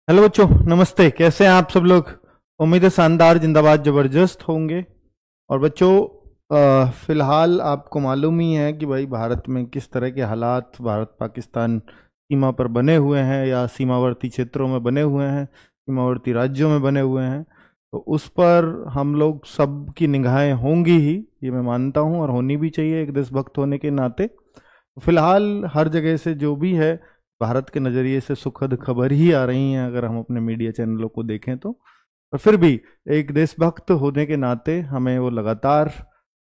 Hello बच्चों, नमस्ते। कैसे हैं आप सब लोग? उम्मीद है शानदार, जिंदाबाद, जबरदस्त होंगे। और बच्चों, फिलहाल आपको मालूम ही है कि भाई भारत में किस तरह के हालात भारत पाकिस्तान सीमा पर बने हुए हैं या सीमावर्ती क्षेत्रों में बने हुए हैं, सीमावर्ती राज्यों में बने हुए हैं। तो उस पर हम लोग सब की निगाहें होंगी ही, ये मैं मानता हूँ, और होनी भी चाहिए एक देशभक्त होने के नाते। फिलहाल हर जगह से जो भी है भारत के नज़रिए से सुखद खबर ही आ रही हैं, अगर हम अपने मीडिया चैनलों को देखें तो। पर फिर भी एक देशभक्त होने के नाते हमें वो लगातार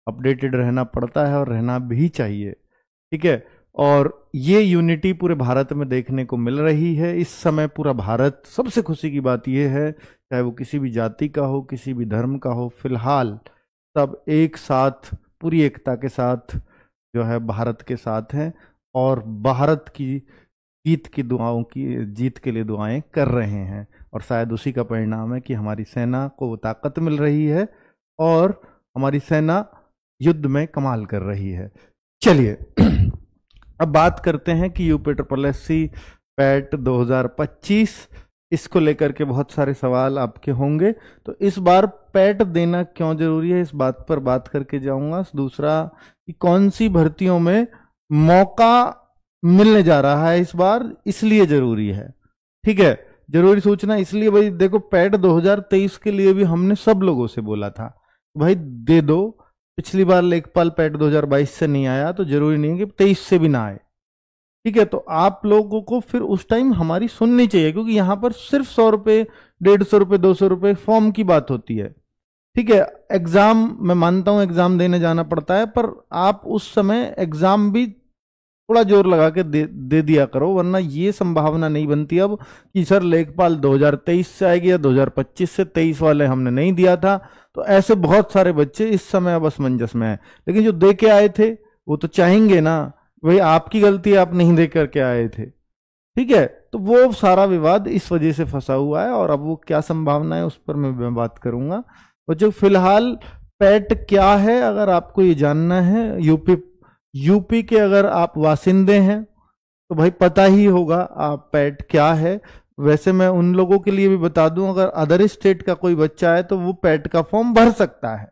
अपडेटेड रहना पड़ता है और रहना भी चाहिए। ठीक है। और ये यूनिटी पूरे भारत में देखने को मिल रही है इस समय। पूरा भारत, सबसे खुशी की बात यह है, चाहे वो किसी भी जाति का हो, किसी भी धर्म का हो, फिलहाल सब एक साथ पूरी एकता के साथ जो है भारत के साथ हैं और भारत की जीत के लिए दुआएं कर रहे हैं। और शायद उसी का परिणाम है कि हमारी सेना को वो ताकत मिल रही है और हमारी सेना युद्ध में कमाल कर रही है। चलिए अब बात करते हैं कि यूपीएससी पैट 2025, इसको लेकर के बहुत सारे सवाल आपके होंगे। तो इस बार पैट देना क्यों जरूरी है, इस बात पर बात करके जाऊंगा। दूसरा, कि कौन सी भर्तियों में मौका मिलने जा रहा है इस बार, इसलिए जरूरी है। ठीक है, जरूरी सूचना इसलिए, भाई देखो, पैट 2023 के लिए भी हमने सब लोगों से बोला था भाई दे दो। पिछली बार लेखपाल पैट 2022 से नहीं आया तो जरूरी नहीं है कि 23 से भी ना आए। ठीक है, तो आप लोगों को फिर उस टाइम हमारी सुननी चाहिए, क्योंकि यहां पर सिर्फ 100 रुपये, 150 रुपये, 200 रुपये फॉर्म की बात होती है। ठीक है, एग्जाम मैं मानता हूं एग्जाम देने जाना पड़ता है, पर आप उस समय एग्जाम भी थोड़ा जोर लगा के दे दिया करो, वरना ये संभावना नहीं बनती अब कि सर लेखपाल 2023 से आएगी या 2025 से, 23 वाले हमने नहीं दिया था। तो ऐसे बहुत सारे बच्चे इस समय अब असमंजस में हैं। लेकिन जो दे के आए थे वो तो चाहेंगे ना, भाई आपकी गलती है, आप नहीं दे करके आए थे। ठीक है, तो वो सारा विवाद इस वजह से फंसा हुआ है, और अब वो क्या संभावना है उस पर मैं बात करूंगा। बच्चों, फिलहाल पैट क्या है अगर आपको ये जानना है, यूपी के अगर आप वासिंदे हैं तो भाई पता ही होगा आप पैट क्या है। वैसे मैं उन लोगों के लिए भी बता दूं, अगर अदर स्टेट का कोई बच्चा है तो वो पैट का फॉर्म भर सकता है,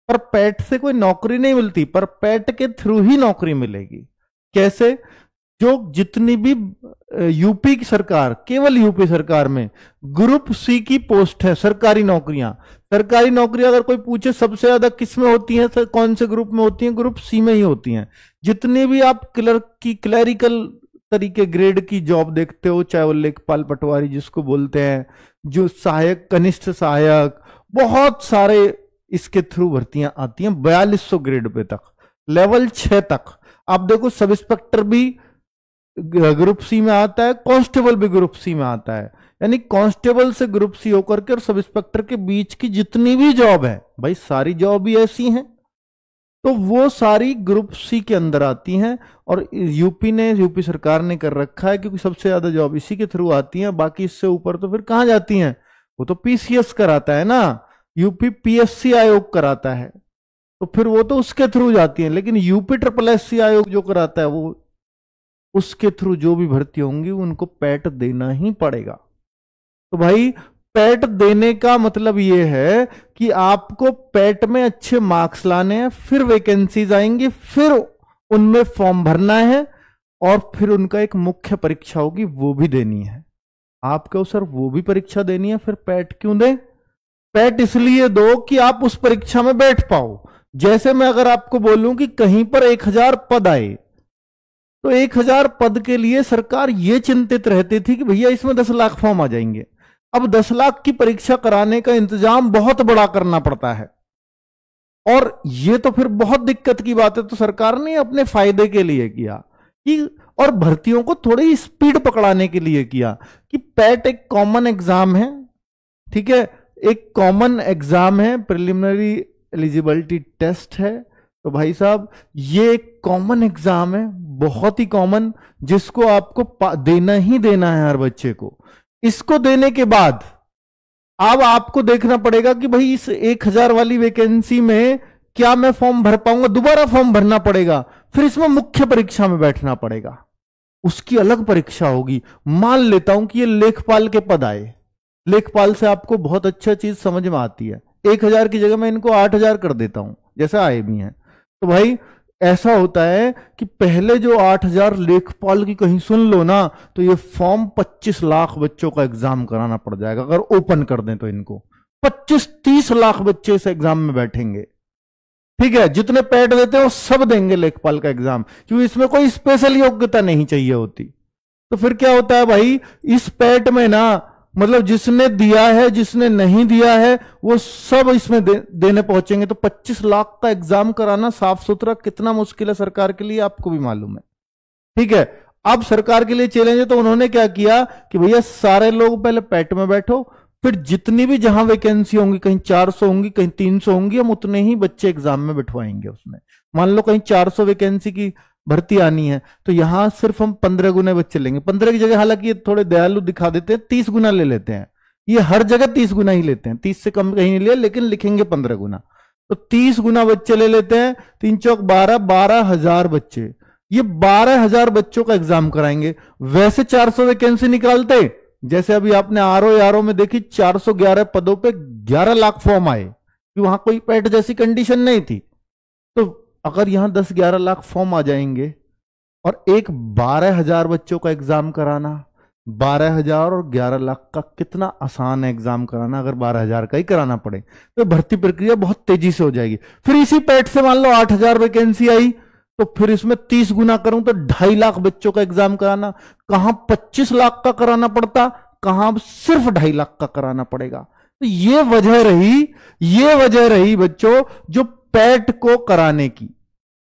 पर पैट से कोई नौकरी नहीं मिलती, पर पैट के थ्रू ही नौकरी मिलेगी। कैसे? जो जितनी भी यूपी की सरकार, केवल यूपी सरकार में ग्रुप सी की पोस्ट है, सरकारी नौकरियां, सरकारी नौकरी अगर कोई पूछे सबसे ज्यादा किस में होती हैं, सर कौन से ग्रुप में होती हैं, ग्रुप सी में ही होती हैं। जितनी भी आप क्लर्क की, क्लैरिकल तरीके ग्रेड की जॉब देखते हो, चाहे वो लेखपाल पटवारी जिसको बोलते हैं, जो सहायक, कनिष्ठ सहायक, बहुत सारे इसके थ्रू भर्तियां आती हैं 4200 ग्रेड पे तक, लेवल 6 तक। आप देखो, सब इंस्पेक्टर भी ग्रुप सी में आता है, कांस्टेबल भी ग्रुप सी में आता है। यानी कांस्टेबल से ग्रुप सी होकर के और सब इंस्पेक्टर के बीच की जितनी भी जॉब है, भाई सारी जॉब ही ऐसी हैं, तो वो सारी ग्रुप सी के अंदर आती हैं। और यूपी सरकार ने कर रखा है, क्योंकि सबसे ज्यादा जॉब इसी के थ्रू आती हैं। बाकी इससे ऊपर तो फिर कहां जाती हैं, वो तो पीसीएस कराता है ना, यूपी पीएससी आयोग कराता है, तो फिर वो तो उसके थ्रू जाती हैं। लेकिन यूपी SSSC आयोग जो कराता है, वो उसके थ्रू जो भी भर्ती होंगी उनको पैट देना ही पड़ेगा। तो भाई पैट देने का मतलब ये है कि आपको पैट में अच्छे मार्क्स लाने हैं, फिर वैकेंसीज आएंगी, फिर उनमें फॉर्म भरना है, और फिर उनका एक मुख्य परीक्षा होगी, वो भी देनी है। आप कहो सर वो भी परीक्षा देनी है, फिर पैट क्यों दें? पैट इसलिए दो कि आप उस परीक्षा में बैठ पाओ। जैसे मैं अगर आपको बोलूं कि कहीं पर 1000 पद आए, तो 1000 पद के लिए सरकार ये चिंतित रहती थी कि भैया इसमें 10 लाख फॉर्म आ जाएंगे। अब 10 लाख की परीक्षा कराने का इंतजाम बहुत बड़ा करना पड़ता है, और ये तो फिर बहुत दिक्कत की बात है। तो सरकार ने अपने फायदे के लिए किया कि, और भर्तियों को थोड़ी स्पीड पकड़ाने के लिए किया कि पैट एक कॉमन एग्जाम है। ठीक है, एक कॉमन एग्जाम है, प्रिलिमिनरी एलिजिबिलिटी टेस्ट है। तो भाई साहब ये एक कॉमन एग्जाम है, बहुत ही कॉमन, जिसको आपको देना ही देना है हर बच्चे को। इसको देने के बाद अब आपको देखना पड़ेगा कि भाई इस 1000 वाली वैकेंसी में क्या मैं फॉर्म भर पाऊंगा, दोबारा फॉर्म भरना पड़ेगा, फिर इसमें मुख्य परीक्षा में बैठना पड़ेगा। उसकी अलग परीक्षा होगी। मान लेता हूं कि ये लेखपाल के पद आए, लेखपाल से आपको बहुत अच्छा चीज समझ में आती है, 1,000 की जगह मैं इनको 8,000 कर देता हूं, जैसे आए भी हैं। तो भाई ऐसा होता है कि पहले जो 8,000 लेखपाल की कहीं सुन लो ना, तो ये फॉर्म 25 लाख बच्चों का एग्जाम कराना पड़ जाएगा। अगर ओपन कर दें तो इनको 25-30 लाख बच्चे इस एग्जाम में बैठेंगे। ठीक है, जितने पैट देते हैं वो सब देंगे लेखपाल का एग्जाम, क्योंकि इसमें कोई स्पेशल योग्यता नहीं चाहिए होती। तो फिर क्या होता है भाई, इस पैट में ना मतलब जिसने दिया है जिसने नहीं दिया है वो सब इसमें देने पहुंचेंगे। तो 25 लाख का एग्जाम कराना साफ सुथरा कितना मुश्किल है सरकार के लिए, आपको भी मालूम है। ठीक है, अब सरकार के लिए चैलेंज है, तो उन्होंने क्या किया कि भैया सारे लोग पहले पैट में बैठो, फिर जितनी भी जहां वैकेंसी होंगी, कहीं 400 होंगी, कहीं 300 होंगी, हम उतने ही बच्चे एग्जाम में बिठवाएंगे उसमें। मान लो कहीं 400 वैकेंसी की भर्ती आनी है, तो यहां सिर्फ हम 15 गुना बच्चे लेंगे। 15 की जगह, हालांकि ये थोड़े दयालु दिखा देते हैं, 30 गुना ले लेते हैं। ये हर जगह 30 गुना ही लेते हैं, 30 से कम कहीं नहीं लिया, लेकिन लिखेंगे 15 गुना। तो 30 गुना बच्चे ले लेते हैं, 3 चौक 12, 12,000 बच्चे। ये 12,000 बच्चों का एग्जाम कराएंगे। वैसे 400 वैकेंसी निकालते, जैसे अभी आपने आरओ में देखी 411 पदों पे 11 लाख फॉर्म आए, कि वहां कोई पैट जैसी कंडीशन नहीं थी। तो अगर यहां 10-11 लाख फॉर्म आ जाएंगे और एक 12,000 बच्चों का एग्जाम कराना, 12,000 और 11 लाख का कितना आसान है एग्जाम कराना। अगर 12,000 का ही कराना पड़े तो भर्ती प्रक्रिया बहुत तेजी से हो जाएगी। फिर इसी पैट से मान लो 8,000 वैकेंसी आई, तो फिर इसमें 30 गुना करूं तो 2.5 लाख बच्चों का एग्जाम कराना। कहां 25 लाख का कराना पड़ता, कहां सिर्फ 2.5 लाख का कराना पड़ेगा। तो ये वजह रही बच्चों जो पैट को कराने की।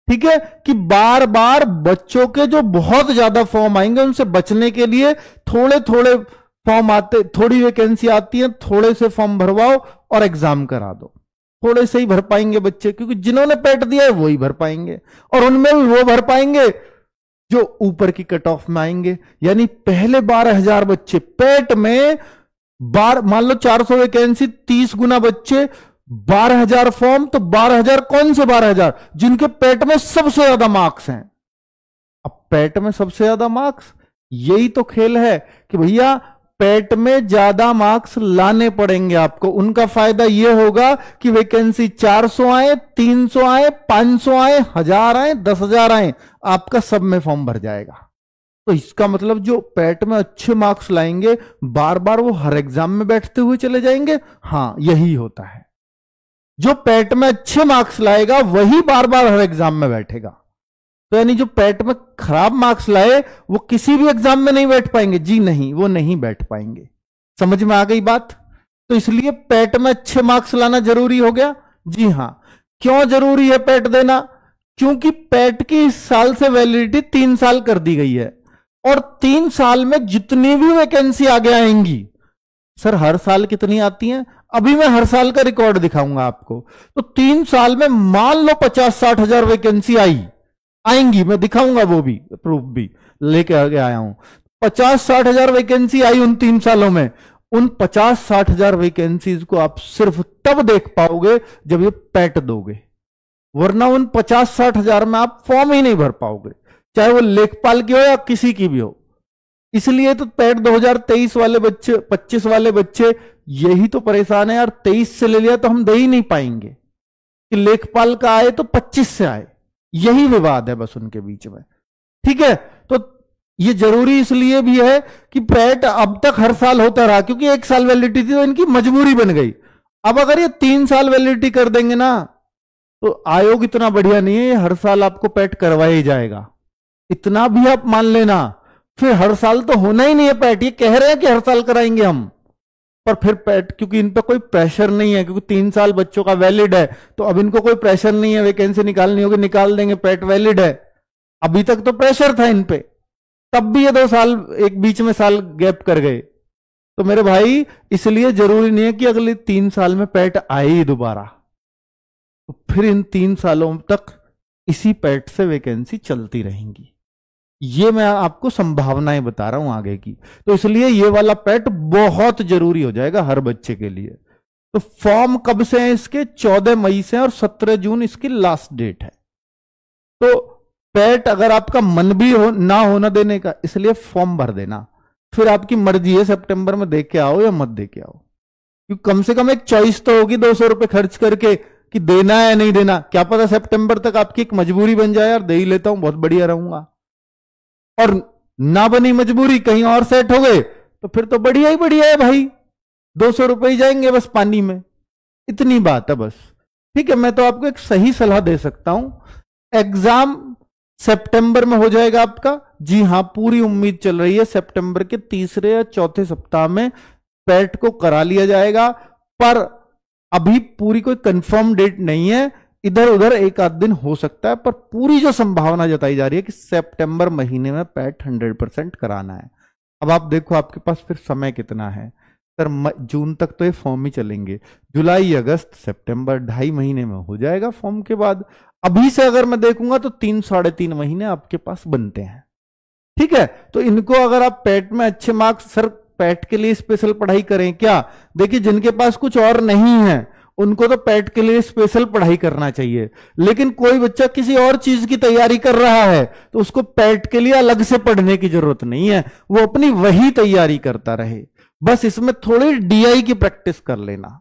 ठीक है, कि बार बार बच्चों के जो बहुत ज्यादा फॉर्म आएंगे उनसे बचने के लिए थोड़े थोड़े फॉर्म आते, थोड़ी वैकेंसी आती है, थोड़े से फॉर्म भरवाओ और एग्जाम करा दो। थोड़े से ही भर पाएंगे बच्चे, क्योंकि जिन्होंने पैट दिया है वही भर पाएंगे, और उनमें भी वो भर पाएंगे जो ऊपर की कट ऑफ में आएंगे। यानी पहले 12,000 बच्चे पैट में, मान लो 400 वैकेंसी, 30 गुना बच्चे, 12,000 फॉर्म, तो 12,000 कौन से 12,000 जिनके पैट में सबसे ज्यादा मार्क्स हैं। अब पैट में सबसे ज्यादा मार्क्स, यही तो खेल है कि भैया पैट में ज्यादा मार्क्स लाने पड़ेंगे आपको। उनका फायदा यह होगा कि वैकेंसी 400 आए, 300 आए, 500 आए, 1,000 आए, 10,000 आए, आपका सब में फॉर्म भर जाएगा। तो इसका मतलब जो पैट में अच्छे मार्क्स लाएंगे, बार बार वो हर एग्जाम में बैठते हुए चले जाएंगे। हां, यही होता है, जो पैट में अच्छे मार्क्स लाएगा वही बार बार हर एग्जाम में बैठेगा। तो यानी जो पैट में खराब मार्क्स लाए वो किसी भी एग्जाम में नहीं बैठ पाएंगे। जी नहीं, वो नहीं बैठ पाएंगे। समझ में आ गई बात? तो इसलिए पैट में अच्छे मार्क्स लाना जरूरी हो गया। जी हां, क्यों जरूरी है पैट देना? क्योंकि पैट की इस साल से वैलिडिटी 3 साल कर दी गई है, और 3 साल में जितनी भी वैकेंसी आगे आएंगी, सर हर साल कितनी आती हैं? अभी मैं हर साल का रिकॉर्ड दिखाऊंगा आपको। तो 3 साल में मान लो 50-60 हजार वैकेंसी आएंगी, मैं दिखाऊंगा, वो भी प्रूफ भी लेके आगे आया हूं। 50-60 हजार वैकेंसी आई उन 3 सालों में। उन 50-60 हजार वैकेंसीज को आप सिर्फ तब देख पाओगे जब ये पैट दोगे, वरना उन 50-60 हजार में आप फॉर्म ही नहीं भर पाओगे, चाहे वो लेखपाल की हो या किसी की भी हो। इसलिए तो पैट 2023 वाले बच्चे, 25 वाले बच्चे यही तो परेशान है यार। 23 से ले लिया तो हम दे ही नहीं पाएंगे, कि लेखपाल का आए तो 25 से आए, यही विवाद है बस उनके बीच में। ठीक है, तो ये जरूरी इसलिए भी है कि पैट अब तक हर साल होता रहा, क्योंकि 1 साल वैलिडिटी थी तो इनकी मजबूरी बन गई। अब अगर ये 3 साल वैलिडिटी कर देंगे ना, तो आयोग इतना बढ़िया नहीं है, हर साल आपको पैट करवाया ही जाएगा। इतना भी आप मान लेना, फिर हर साल तो होना ही नहीं है पैट। ये कह रहे हैं कि हर साल कराएंगे हम, पर फिर पैट, क्योंकि इन पर कोई प्रेशर नहीं है, क्योंकि 3 साल बच्चों का वैलिड है, तो अब इनको कोई प्रेशर नहीं है, वैकेंसी निकालनी होगी निकाल देंगे, पैट वैलिड है। अभी तक तो प्रेशर था इन पे, तब भी ये 2 साल एक बीच में साल गैप कर गए। तो मेरे भाई इसलिए जरूरी नहीं है कि अगले 3 साल में पैट आए ही दोबारा, तो फिर इन 3 सालों तक इसी पैट से वैकेंसी चलती रहेंगी। ये मैं आपको संभावनाएं बता रहा हूं आगे की। तो इसलिए ये वाला पैट बहुत जरूरी हो जाएगा हर बच्चे के लिए। तो फॉर्म कब से है इसके? 14 मई से, और 17 जून इसकी लास्ट डेट है। तो पैट अगर आपका मन भी हो ना होना देने का, इसलिए फॉर्म भर देना, फिर आपकी मर्जी है सितंबर में दे के आओ या मत दे के आओ, क्योंकि कम से कम एक चॉइस तो होगी 200 रुपए खर्च करके कि देना है या नहीं देना। क्या पता सितंबर तक आपकी एक मजबूरी बन जाए, यार दे ही लेता हूं बहुत बढ़िया रहूंगा, और ना बनी मजबूरी कहीं और सेट हो गए तो फिर तो बढ़िया ही बढ़िया है भाई, 200 रुपए ही जाएंगे बस पानी में, इतनी बात है बस। ठीक है, मैं तो आपको एक सही सलाह दे सकता हूं, एग्जाम सितंबर में हो जाएगा आपका। जी हां, पूरी उम्मीद चल रही है सितंबर के तीसरे या चौथे सप्ताह में पैट को करा लिया जाएगा, पर अभी पूरी कोई कंफर्म डेट नहीं है, इधर उधर एक आध दिन हो सकता है, पर पूरी जो संभावना जताई जा रही है कि सितंबर महीने में पैट 100% कराना है। अब आप देखो आपके पास फिर समय कितना है सर, जून तक तो ये फॉर्म ही चलेंगे, जुलाई अगस्त सितंबर 2.5 महीने में हो जाएगा फॉर्म के बाद। अभी से अगर मैं देखूंगा तो 3-3.5 महीने आपके पास बनते हैं। ठीक है, तो इनको अगर आप पैट में अच्छे मार्क्स, सर पैट के लिए स्पेशल पढ़ाई करें क्या? देखिए जिनके पास कुछ और नहीं है उनको तो पैट के लिए स्पेशल पढ़ाई करना चाहिए, लेकिन कोई बच्चा किसी और चीज की तैयारी कर रहा है तो उसको पैट के लिए अलग से पढ़ने की जरूरत नहीं है, वो अपनी वही तैयारी करता रहे, बस इसमें थोड़ी डीआई की प्रैक्टिस कर लेना।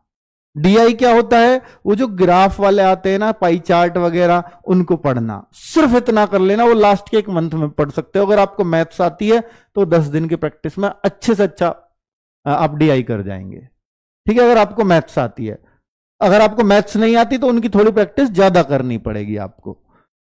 डीआई क्या होता है? वो जो ग्राफ वाले आते हैं ना, पाई चार्ट वगैरह, उनको पढ़ना, सिर्फ इतना कर लेना, वो लास्ट के 1 मंथ में पढ़ सकते हो। अगर आपको मैथ्स आती है तो 10 दिन की प्रैक्टिस में अच्छे से अच्छा आप डीआई कर जाएंगे। ठीक है, अगर आपको मैथ्स आती है, अगर आपको मैथ्स नहीं आती तो उनकी थोड़ी प्रैक्टिस ज्यादा करनी पड़ेगी आपको।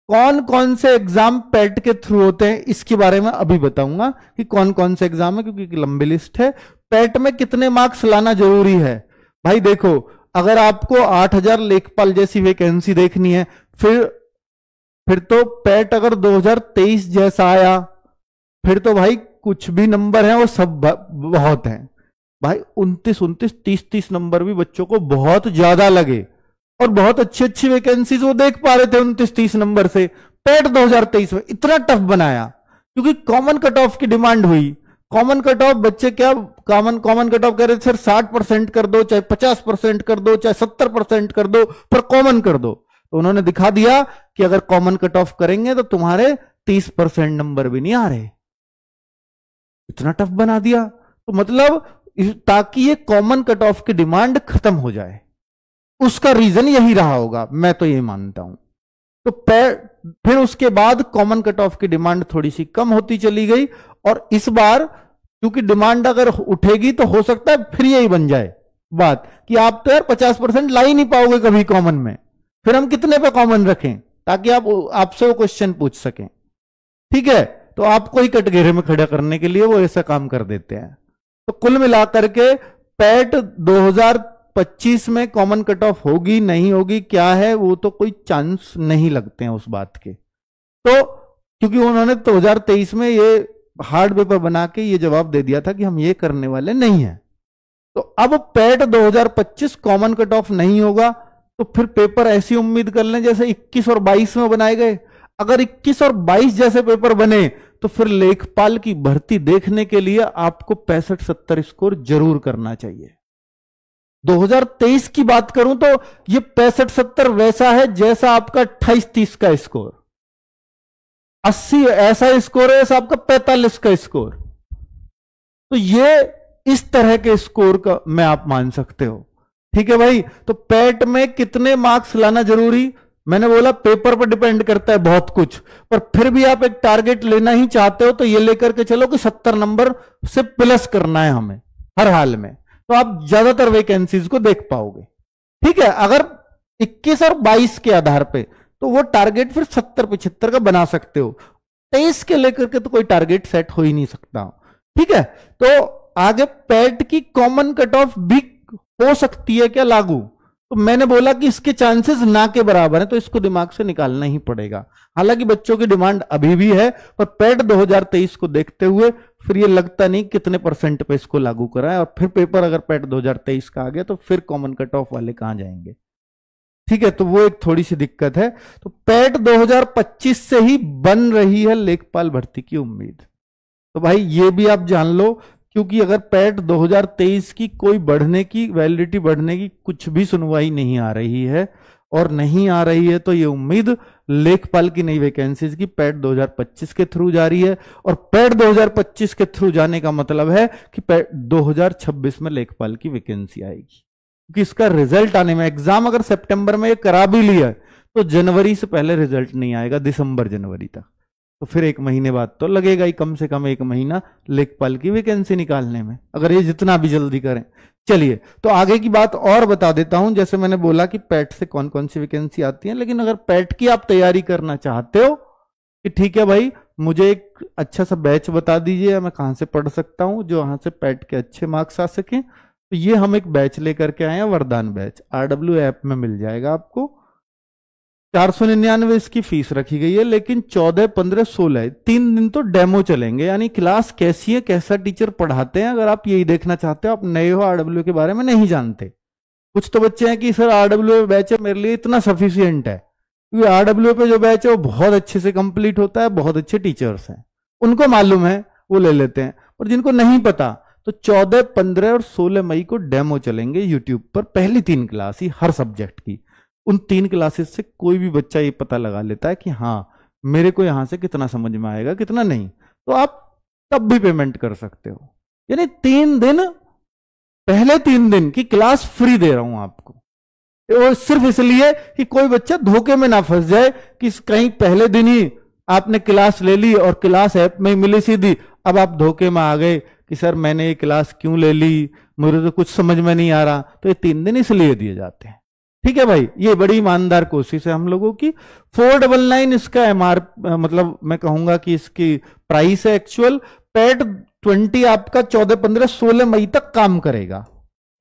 कौन कौन से एग्जाम पैट के थ्रू होते हैं इसके बारे में अभी बताऊंगा कि कौन कौन से एग्जाम है, क्योंकि लंबी लिस्ट है। पैट में कितने मार्क्स लाना जरूरी है भाई? देखो, अगर आपको 8000 लेखपाल जैसी वैकेंसी देखनी है, फिर तो पैट अगर 2023 जैसा आया, फिर तो भाई कुछ भी नंबर है वो सब बहुत हैं भाई। 29, 30 नंबर भी बच्चों को बहुत ज्यादा लगे, और बहुत अच्छी अच्छी वैकेंसीज वो देख पा रहे थे 29-30 नंबर से। पैट 2023 में इतना टफ बनाया क्योंकि कॉमन कट ऑफ की डिमांड हुई। कॉमन कट ऑफ बच्चे क्या कॉमन कट ऑफ कह रहे थे, सर 60% कर दो, चाहे 50% कर दो, चाहे 70% कर दो, पर कॉमन कर दो। तो उन्होंने दिखा दिया कि अगर कॉमन कट ऑफ करेंगे तो तुम्हारे 30% नंबर भी नहीं आ रहे। इतना टफ बना दिया, तो मतलब ताकि ये कॉमन कट ऑफ की डिमांड खत्म हो जाए, उसका रीजन यही रहा होगा, मैं तो ये मानता हूं। तो फिर उसके बाद कॉमन कट ऑफ की डिमांड थोड़ी सी कम होती चली गई, और इस बार क्योंकि डिमांड अगर उठेगी तो हो सकता है फिर यही बन जाए बात कि आप तो यार 50% ला ही नहीं पाओगे कभी कॉमन में, फिर हम कितने पे कॉमन रखें ताकि आपसे वो क्वेश्चन पूछ सकें। ठीक है, तो आपको ही कटघरे में खड़ा करने के लिए वो ऐसा काम कर देते हैं। तो कुल मिलाकर के पैट 2025 में कॉमन कट ऑफ होगी नहीं होगी क्या है, वो तो कोई चांस नहीं लगते हैं उस बात के। तो क्योंकि उन्होंने 2023 में ये हार्ड पेपर बना के ये जवाब दे दिया था कि हम ये करने वाले नहीं हैं, तो अब पैट 2025 कॉमन कट ऑफ नहीं होगा, तो फिर पेपर ऐसी उम्मीद कर लें जैसे 21 और 22 में बनाए गए। अगर 21 और 22 जैसे पेपर बने तो फिर लेखपाल की भर्ती देखने के लिए आपको 65-70 स्कोर जरूर करना चाहिए। 2023 की बात करूं तो ये 65-70 वैसा है जैसा आपका 28-30 का स्कोर, 80 ऐसा स्कोर है जैसा आपका 45 का स्कोर। तो ये इस तरह के स्कोर का में आप मान सकते हो। ठीक है भाई, तो पैट में कितने मार्क्स लाना जरूरी, मैंने बोला पेपर पर डिपेंड करता है बहुत कुछ, पर फिर भी आप एक टारगेट लेना ही चाहते हो तो ये लेकर के चलो कि 70 नंबर से प्लस करना है हमें हर हाल में, तो आप ज्यादातर वैकेंसीज को देख पाओगे। ठीक है, अगर 21 और 22 के आधार पे तो वो टारगेट फिर 70-75 का बना सकते हो। 23 के लेकर के तो कोई टारगेट सेट हो ही नहीं सकता। ठीक है, तो आगे पैट की कॉमन कट ऑफ भी हो सकती है क्या लागू, तो मैंने बोला कि इसके चांसेस ना के बराबर है, तो इसको दिमाग से निकालना ही पड़ेगा। हालांकि बच्चों की डिमांड अभी भी है, पर पैट 2023 को देखते हुए फिर ये लगता नहीं कितने % पे इसको लागू कराएं, और फिर पेपर अगर पैट 2023 का आ गया तो फिर कॉमन कट ऑफ वाले कहां जाएंगे। ठीक है, तो वो एक थोड़ी सी दिक्कत है। तो पैट 2025 से ही बन रही है लेखपाल भर्ती की उम्मीद, तो भाई ये भी आप जान लो, क्योंकि अगर पैट 2023 की कोई बढ़ने की वैलिडिटी बढ़ने की कुछ भी सुनवाई नहीं आ रही है, और नहीं आ रही है तो ये उम्मीद लेखपाल की नई वैकेंसीज की पैट 2025 के थ्रू जा रही है, और पैट 2025 के थ्रू जाने का मतलब है कि पैट 2026 में लेखपाल की वैकेंसी आएगी, क्योंकि इसका रिजल्ट आने में, एग्जाम अगर सितंबर में ये करा भी लिया तो जनवरी से पहले रिजल्ट नहीं आएगा, दिसंबर जनवरी तक, तो फिर 1 महीने बाद तो लगेगा ही, कम से कम 1 महीना लेखपाल की वैकेंसी निकालने में, अगर ये जितना भी जल्दी करें। चलिए, तो आगे की बात और बता देता हूं। जैसे मैंने बोला कि पैट से कौन कौन सी वैकेंसी आती है, लेकिन अगर पैट की आप तैयारी करना चाहते हो कि ठीक है भाई, मुझे एक अच्छा सा बैच बता दीजिए, मैं कहां से पढ़ सकता हूं जो वहां से पैट के अच्छे मार्क्स आ सके, तो ये हम एक बैच लेकर के आए हैं, वरदान बैच, RW ऐप में मिल जाएगा आपको। 499 इसकी फीस रखी गई है, लेकिन 14, 15, 16 3 दिन तो डेमो चलेंगे, यानी क्लास कैसी है, कैसा टीचर पढ़ाते हैं, अगर आप यही देखना चाहते हो, आप नए हो, RW के बारे में नहीं जानते। कुछ तो बच्चे हैं कि सर RW बैच है मेरे लिए इतना सफिशियंट है, क्योंकि RW पे जो बैच है वो बहुत अच्छे से कंप्लीट होता है, बहुत अच्छे टीचर्स हैं, उनको मालूम है, वो ले लेते हैं। और जिनको नहीं पता, तो 14, 15 और 16 मई को डेमो चलेंगे यूट्यूब पर, पहली 3 क्लास ही हर सब्जेक्ट की। उन 3 क्लासेस से कोई भी बच्चा ये पता लगा लेता है कि हाँ मेरे को यहां से कितना समझ में आएगा, कितना नहीं, तो आप तब भी पेमेंट कर सकते हो। यानी 3 दिन, पहले 3 दिन की क्लास फ्री दे रहा हूं आपको, और सिर्फ इसलिए कि कोई बच्चा धोखे में ना फंस जाए कि कहीं पहले दिन ही आपने क्लास ले ली और क्लास ऐप में मिली सीधी, अब आप धोखे में आ गए कि सर मैंने ये क्लास क्यों ले ली, मुझे तो कुछ समझ में नहीं आ रहा। तो ये 3 दिन इसलिए दिए जाते हैं, ठीक है भाई, ये बड़ी ईमानदार कोशिश है हम लोगों की। 499 इसका मतलब मैं कहूंगा कि इसकी प्राइस है एक्चुअल। पैट 20 आपका 14, 15, 16 मई तक काम करेगा,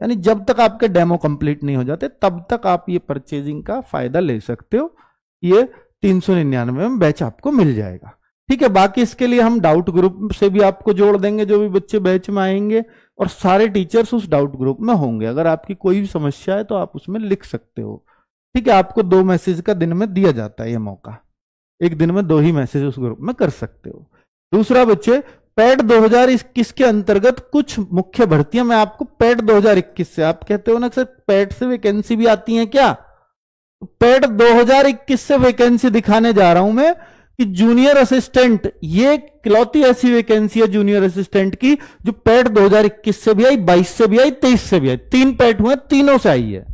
यानी जब तक आपके डेमो कंप्लीट नहीं हो जाते तब तक आप ये परचेजिंग का फायदा ले सकते हो। ये 399 में बैच आपको मिल जाएगा, ठीक है। बाकी इसके लिए हम डाउट ग्रुप से भी आपको जोड़ देंगे, जो भी बच्चे बैच में आएंगे, और सारे टीचर्स उस डाउट ग्रुप में होंगे। अगर आपकी कोई भी समस्या है तो आप उसमें लिख सकते हो, ठीक है। आपको 2 मैसेज का दिन में दिया जाता है ये मौका, एक दिन में 2 ही मैसेज उस ग्रुप में कर सकते हो। दूसरा बच्चे, पैट 2021 के अंतर्गत कुछ मुख्य भर्तियां, मैं आपको पैट 2021 से, आप कहते हो ना सर पैट से वैकेंसी भी आती है क्या, पैट 2021 से वैकेंसी दिखाने जा रहा हूं मैं कि जूनियर असिस्टेंट, ये इकलौती ऐसी वैकेंसी है जूनियर असिस्टेंट की जो पैट 2021 से भी आई, 22 से भी आई, 23 से भी आई, 3 पैट हुए, तीनों से आई है।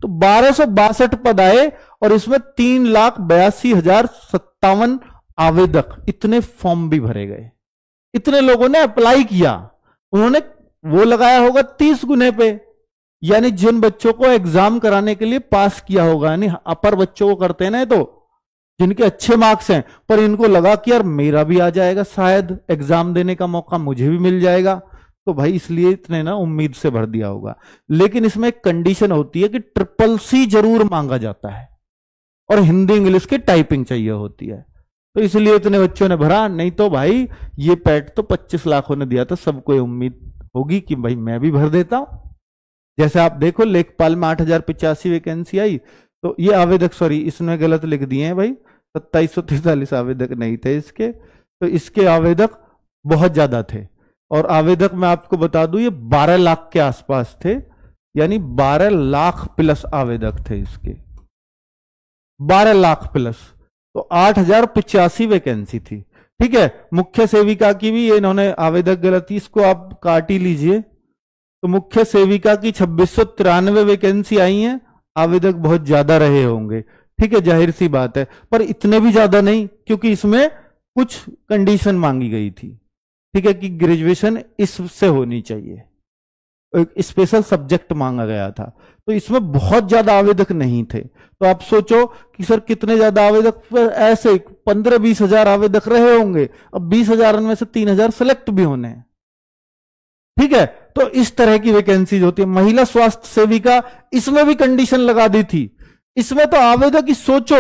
तो 1262 पद आए और इसमें 3,82,057 आवेदक, इतने फॉर्म भी भरे गए, इतने लोगों ने अप्लाई किया, उन्होंने वो लगाया होगा 30 गुने पे, यानी जिन बच्चों को एग्जाम कराने के लिए पास किया होगा, यानी अपर बच्चों को करते हैं ना, तो जिनके अच्छे मार्क्स हैं, पर इनको लगा कि यार मेरा भी आ जाएगा, शायद एग्जाम देने का मौका मुझे भी मिल जाएगा, तो भाई इसलिए इतने ना उम्मीद से भर दिया होगा। लेकिन इसमें एक कंडीशन होती है कि CCC जरूर मांगा जाता है और हिंदी इंग्लिश की टाइपिंग चाहिए होती है, तो इसलिए इतने बच्चों ने भरा। नहीं तो भाई ये पैट तो 25 लाखों ने दिया था, सबको उम्मीद होगी कि भाई मैं भी भर देता हूं। जैसे आप देखो लेखपाल में 8,085 वैकेंसी आई, तो ये आवेदक, सॉरी इसने गलत लिख दिए हैं भाई, 2743 आवेदक नहीं थे इसके, तो इसके आवेदक बहुत ज्यादा थे। और आवेदक मैं आपको बता दूं ये 12 लाख के आसपास थे, यानी 12 लाख प्लस आवेदक थे इसके, 12 लाख प्लस, तो 8,085 वैकेंसी थी, ठीक है। मुख्य सेविका की भी ये इन्होंने आवेदक गलती, इसको आप काट ही लीजिए। तो मुख्य सेविका की 2693 वैकेंसी आई है, आवेदक बहुत ज्यादा रहे होंगे, ठीक है, जाहिर सी बात है, पर इतने भी ज्यादा नहीं, क्योंकि इसमें कुछ कंडीशन मांगी गई थी, ठीक है, कि ग्रेजुएशन इससे होनी चाहिए, एक स्पेशल सब्जेक्ट मांगा गया था, तो इसमें बहुत ज्यादा आवेदक नहीं थे। तो आप सोचो कि सर कितने ज्यादा आवेदक, ऐसे 15-20 हजार आवेदक रहे होंगे, अब 20,000 में से 3,000 सेलेक्ट भी होने हैं, ठीक है। तो इस तरह की वैकेंसीज होती है। महिला स्वास्थ्य सेविका, इसमें भी कंडीशन लगा दी थी, इसमें तो आवेदक की सोचो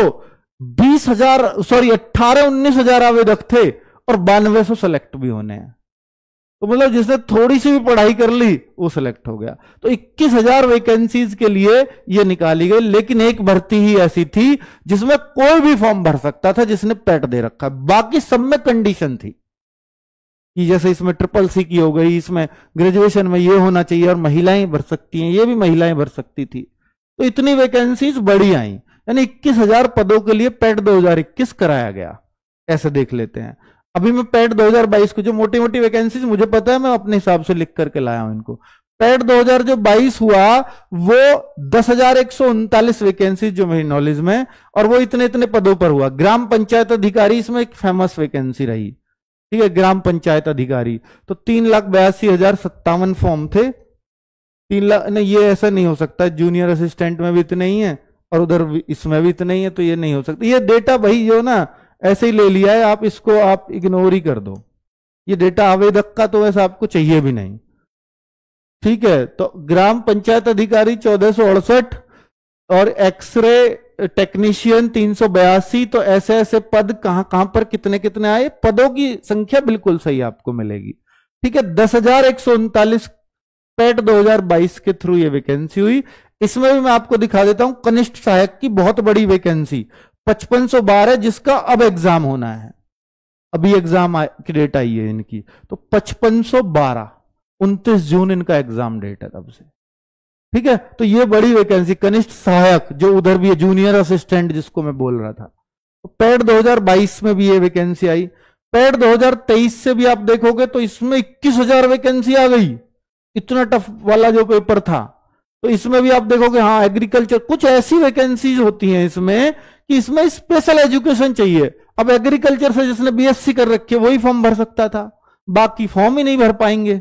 18-19,000 आवेदक थे और 9200 सेलेक्ट भी होने हैं, तो मतलब जिसने थोड़ी सी भी पढ़ाई कर ली वो सेलेक्ट हो गया। तो 21,000 वैकेंसीज के लिए ये निकाली गई, लेकिन एक भर्ती ही ऐसी थी जिसमें कोई भी फॉर्म भर सकता था जिसने पैट दे रखा, बाकी सब में कंडीशन थी कि जैसे इसमें CCC की हो गई, इसमें ग्रेजुएशन में ये होना चाहिए, और महिलाएं भर सकती हैं, ये भी महिलाएं भर सकती थी। तो इतनी वैकेंसीज बड़ी आई, यानी 21,000 पदों के लिए पैट 2021 कराया गया। ऐसे देख लेते हैं। अभी मैं पैट 2022 को जो मोटी मोटी वैकेंसीज मुझे पता है, मैं अपने हिसाब से लिख करके लाया हूं इनको। पैट 2022 हुआ वो 10,139 वैकेंसीज जो मेरी नॉलेज में, और वो इतने इतने पदों पर हुआ। ग्राम पंचायत अधिकारी इसमें एक फेमस वैकेंसी रही, ठीक है, ग्राम पंचायत अधिकारी। तो 3,82,057 फॉर्म थे। 3 लाख नहीं, ये ऐसा नहीं हो सकता, जूनियर असिस्टेंट में भी इतने ही है और उधर इसमें भी इतने ही है, तो ये नहीं हो सकता। ये डेटा भाई जो ना ऐसे ही ले लिया है, आप इसको आप इग्नोर ही कर दो। ये डेटा आवेदक का तो वैसा आपको चाहिए भी नहीं, ठीक है। तो ग्राम पंचायत अधिकारी 1468 और एक्सरे टेक्नीशियन 382। तो ऐसे ऐसे पद कहां कहां पर कितने कितने आए, पदों की संख्या बिल्कुल सही आपको मिलेगी, ठीक है। 10,139 पैट 2022 के थ्रू ये वैकेंसी हुई। इसमें भी मैं आपको दिखा देता हूं कनिष्ठ सहायक की बहुत बड़ी वैकेंसी 5512, जिसका अब एग्जाम होना है। अभी एग्जाम की डेट आई है इनकी, तो 5512, 29 जून इनका एग्जाम डेट है तब से, ठीक है। तो ये बड़ी वैकेंसी कनिष्ठ सहायक, जो उधर भी है जूनियर असिस्टेंट जिसको मैं बोल रहा था। तो पैट 2022 में भी ये वैकेंसी आई। पैट 2023 से भी आप देखोगे तो इसमें 21,000 वैकेंसी आ गई। इतना टफ वाला जो पेपर था, तो इसमें भी आप देखोगे हाँ एग्रीकल्चर, कुछ ऐसी वैकेंसीज होती हैं इसमें कि इसमें स्पेशल एजुकेशन चाहिए। अब एग्रीकल्चर से जिसने बीएससी कर रखी है वही फॉर्म भर सकता था, बाकी फॉर्म ही नहीं भर पाएंगे,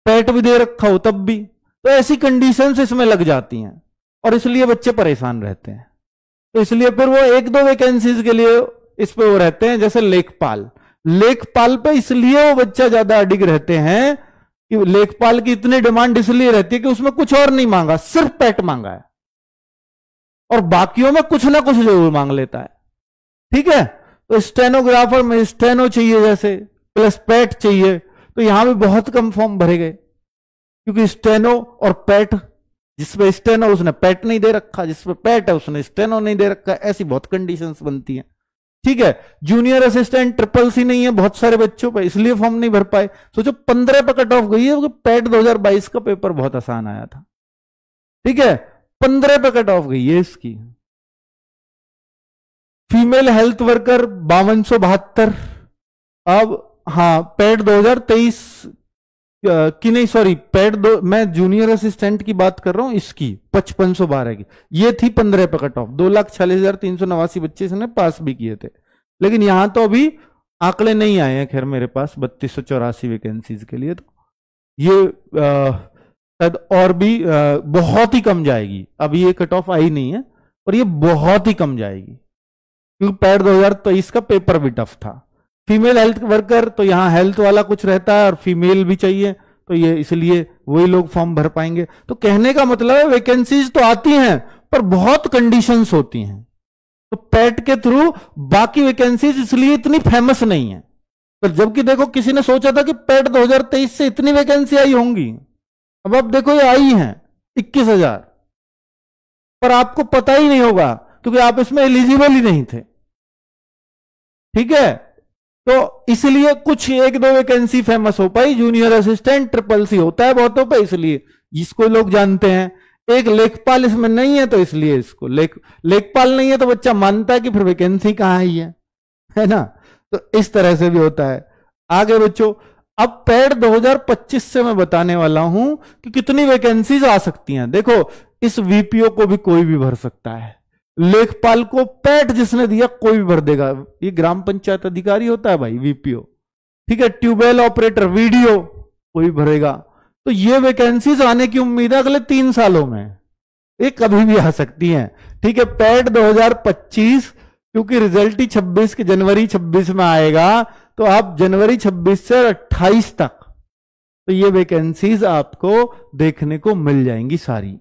पैट भी दे रखा हो तब भी। तो ऐसी कंडीशंस इसमें लग जाती हैं और इसलिए बच्चे परेशान रहते हैं। तो इसलिए फिर वो एक दो वैकेंसीज के लिए इस पे वो रहते हैं, जैसे लेखपाल। लेखपाल पे इसलिए वो बच्चा ज्यादा अडिग रहते हैं कि लेखपाल की इतनी डिमांड इसलिए रहती है कि उसमें कुछ और नहीं मांगा, सिर्फ पैट मांगा है, और बाकियों में कुछ ना कुछ जरूर मांग लेता है, ठीक है। तो स्टेनोग्राफर में स्टेनो चाहिए जैसे, प्लस पैट चाहिए, तो यहां भी बहुत कम फॉर्म भरे गए, क्योंकि स्टेनो और पैट, जिसमें स्टेनो उसने पैट नहीं दे रखा, जिसमें पैट है उसने स्टेनो नहीं दे रखा, ऐसी बहुत कंडीशंस बनती हैं, ठीक है। जूनियर असिस्टेंट ट्रिपल सी नहीं है बहुत सारे बच्चों पर, इसलिए फॉर्म नहीं भर पाए। सोचो 15 पर कट ऑफ गई है, पैट 2022 का पेपर बहुत आसान आया था, ठीक है, 15 पे कट ऑफ गई है इसकी। Female health worker 5272। अब हाँ पैट 2023 की नहीं, सॉरी पैट मैं जूनियर असिस्टेंट की बात कर रहा हूं, इसकी 5512 की, ये थी 15 पे कट ऑफ। 2,46,389 बच्चे इसने पास भी किए थे, लेकिन यहां तो अभी आंकड़े नहीं आए हैं खैर मेरे पास 3284 वैकेंसीज के लिए। तो ये शायद और भी बहुत ही कम जाएगी, अभी ये कट ऑफ आई नहीं है, और ये बहुत ही कम जाएगी क्योंकि पैट 2023 का पेपर भी टफ था। फीमेल हेल्थ वर्कर, तो यहां हेल्थ वाला कुछ रहता है और फीमेल भी चाहिए, तो ये इसलिए वही लोग फॉर्म भर पाएंगे। तो कहने का मतलब है वैकेंसीज तो आती हैं पर बहुत कंडीशंस होती हैं, तो पैट के थ्रू बाकी वैकेंसीज इसलिए इतनी फेमस नहीं है। पर जबकि देखो किसी ने सोचा था कि पैट 2023 से इतनी वैकेंसी आई होंगी, अब आप देखो ये आई हैं 21,000, पर आपको पता ही नहीं होगा क्योंकि आप इसमें एलिजिबल ही नहीं थे, ठीक है। तो इसलिए कुछ एक दो वैकेंसी फेमस हो पाई। जूनियर असिस्टेंट ट्रिपल सी होता है बहुतों पे, इसलिए जिसको लोग जानते हैं। एक लेखपाल इसमें नहीं है, तो इसलिए इसको लेखपाल नहीं है, तो बच्चा मानता है कि फिर वैकेंसी कहां आई है ना। तो इस तरह से भी होता है। आगे बच्चों, अब पैट 2025 से मैं बताने वाला हूं कि कितनी वैकेंसीज आ सकती हैं। देखो इस वीपीओ को भी कोई भी भर सकता है, लेखपाल को पैट जिसने दिया कोई भी भर देगा, ये ग्राम पंचायत अधिकारी होता है भाई वीपीओ, ठीक है। ट्यूबवेल ऑपरेटर वीडियो कोई भरेगा। तो ये वैकेंसीज आने की उम्मीद है अगले 3 सालों में, ये कभी भी आ सकती हैं, ठीक है। पैट 2025 क्योंकि रिजल्ट ही 26 के जनवरी 26 में आएगा, तो आप जनवरी 26 से 28 तक तो ये वैकेंसीज आपको देखने को मिल जाएंगी सारी,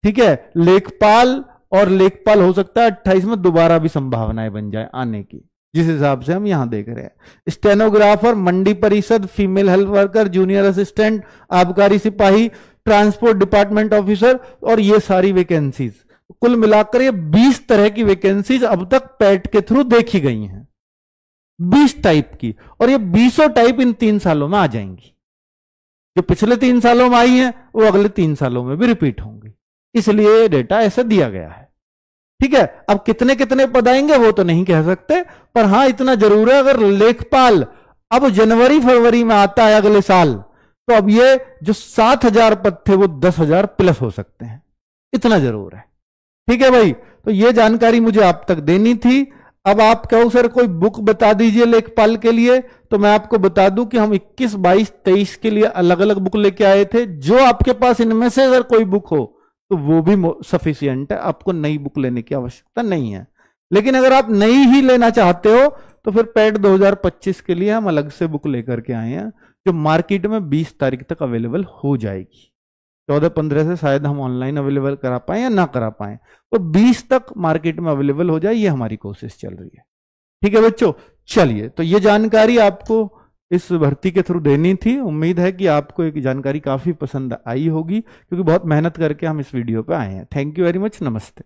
ठीक है। लेखपाल और लेखपाल हो सकता है 28 में दोबारा भी संभावनाएं बन जाए आने की, जिस हिसाब से हम यहां देख रहे हैं। स्टेनोग्राफर, मंडी परिषद, female health worker, junior assistant, आबकारी सिपाही, ट्रांसपोर्ट डिपार्टमेंट ऑफिसर, और ये सारी वैकेंसीज कुल मिलाकर ये 20 तरह की वैकेंसीज अब तक पैट के थ्रू देखी गई हैं, 20 टाइप की, और ये 20 टाइप इन 3 सालों में आ जाएंगी। जो पिछले 3 सालों में आई हैं वो अगले 3 सालों में भी रिपीट होंगी, इसलिए डेटा ऐसा दिया गया है। ठीक है, अब कितने कितने पद आएंगे वो तो नहीं कह सकते, पर हां इतना जरूर है अगर लेखपाल अब जनवरी फरवरी में आता है अगले साल, तो अब ये जो 7,000 पद थे वो 10,000 प्लस हो सकते हैं, इतना जरूर है। ठीक है भाई, तो ये जानकारी मुझे आप तक देनी थी। अब आप कहो सर कोई बुक बता दीजिए लेखपाल के लिए, तो मैं आपको बता दूं कि हम 21, 22, 23 के लिए अलग अलग बुक लेके आए थे। जो आपके पास इनमें से अगर कोई बुक हो तो वो भी सफिशियंट है, आपको नई बुक लेने की आवश्यकता नहीं है। लेकिन अगर आप नई ही लेना चाहते हो तो फिर पैड 2025 के लिए हम अलग से बुक लेकर के आए हैं, जो मार्केट में 20 तारीख तक अवेलेबल हो जाएगी। 14-15 से शायद हम ऑनलाइन अवेलेबल करा पाए या ना करा पाए, तो 20 तक मार्केट में अवेलेबल हो जाए, ये हमारी कोशिश चल रही है। ठीक है बच्चों, चलिए, तो ये जानकारी आपको इस भर्ती के थ्रू देनी थी। उम्मीद है कि आपको एक जानकारी काफी पसंद आई होगी, क्योंकि बहुत मेहनत करके हम इस वीडियो पे आए हैं। थैंक यू वेरी मच, नमस्ते।